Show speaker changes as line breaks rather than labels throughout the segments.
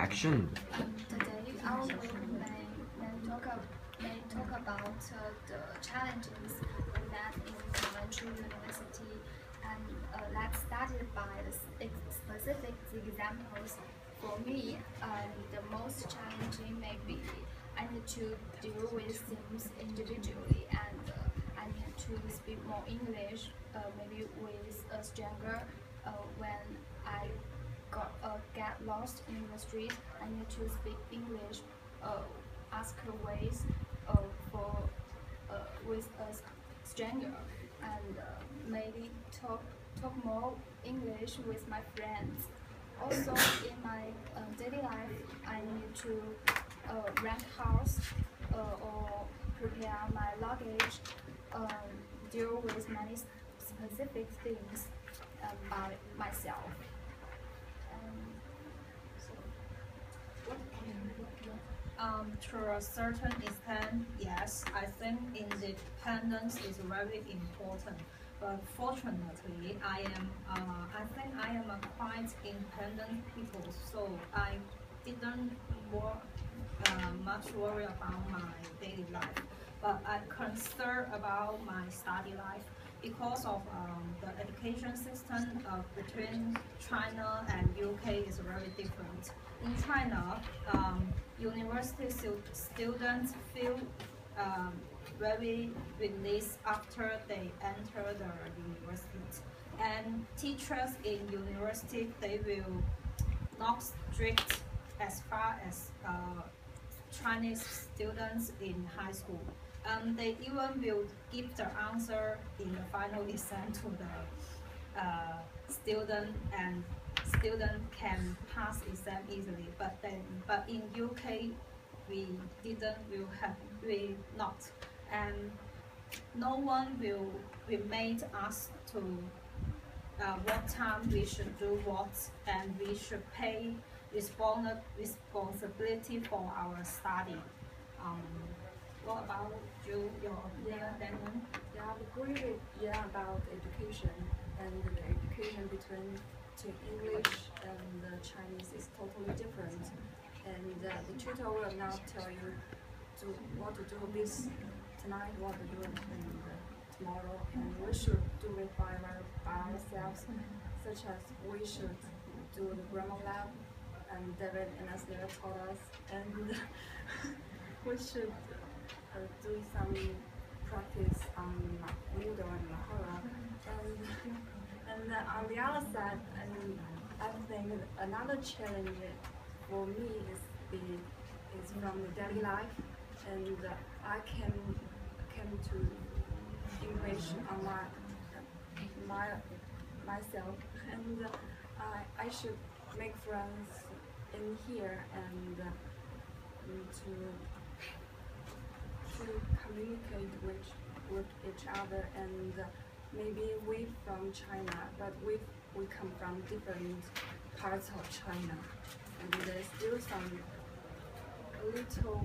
action.
Today, our group may talk about the challenges we met in Coventry University, and let's start it by the specific examples. For me, the most challenging may be I need to deal with things individually, and I need to speak more English, maybe with a stranger when I get lost in the street. I need to speak English, ask her ways for with a stranger, and maybe talk more English with my friends. Also, in my daily life, I need to rent house or prepare my luggage, deal with many specific things by myself.
To a certain extent, yes, I think independence is very important. But fortunately, I think I am a quite independent people, so I didn't much worry about my daily life. But I concern about my study life because of the education system between China and UK is very different. In China, university students feel very released after they enter the university, and teachers in university, they will not strict as far as Chinese students in high school. They even will give the answer in the final exam to the student, and student can pass exam easily. But in UK, we not, and no one will remind us to what time we should do what, and we should pay responsibility for our study. What about you, your opinion, Daniel?
Yeah, I agree with about education, and the education between English and Chinese is totally different. And the tutor will not tell you what to do this tonight, what to do tomorrow, and we should do it by ourselves, such as we should do the grammar lab, and David and Aslia taught us, and we should do some practice on Moodle and Mahara. And on the other side, I think another challenge for me is from the daily life, and I came to English on myself, and I should make friends in here, and to communicate with each other, and maybe we from China, but we come from different parts of China, and there's still some little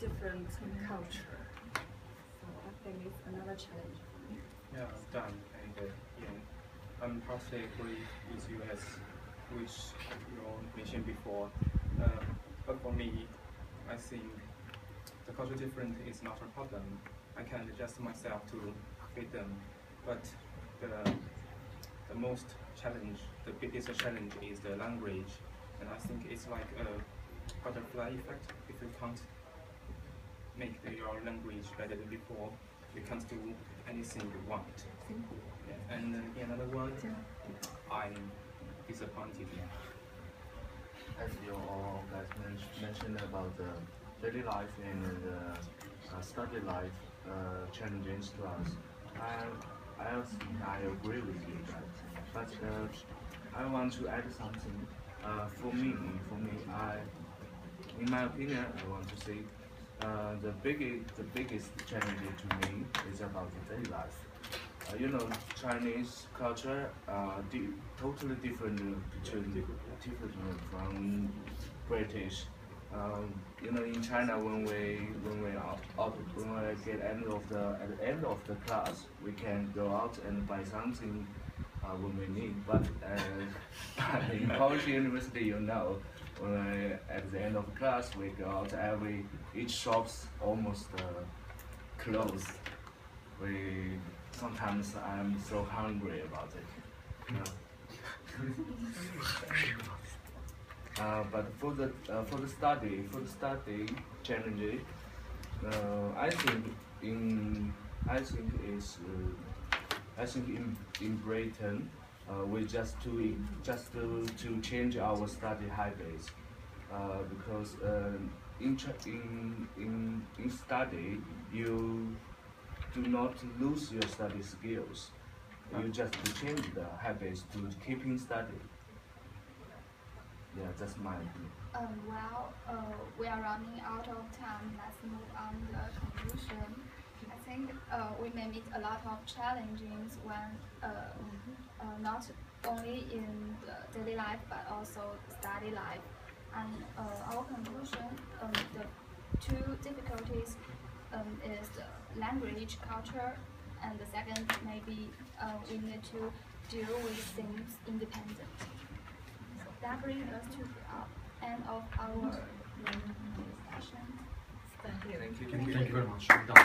different culture. So I think it's another challenge.
Yeah, Dan and Ian. I'm partly agree with you as which you mentioned before. But for me, I think the cultural difference is not a problem. I can adjust myself to fit them. But the most challenge, the biggest challenge is the language. And I think it's like a butterfly effect. If you can't make your language better than before, you can't do anything you want. Yeah. And in another word, I'm disappointed.
As you all guys mentioned about the daily life and the study life challenges to us, I agree with you guys. But I want to add something. For me, in my opinion, I want to say the biggest challenge to me is about the daily life. Chinese culture totally different from British. In China, when we get at the end of the class, we can go out and buy something when we need. But in Coventry University, you know, at the end of class we go out. Each shop's almost closed. Sometimes I'm so hungry about it. You know. But for the study challenges, I think in Britain, we just to change our study habits, because in study you do not lose your study skills. You just to change the habits to keeping study. Yeah, that's my opinion.
We are running out of time. Let's move on the conclusion. I think we may meet a lot of challenges when not only in the daily life but also study life. And our conclusion, the two difficulties is the language, culture, and the second maybe we need to deal with things independent. That brings us to the end of our discussion.
Thank you.
Thank you.
Thank you very much. We're done.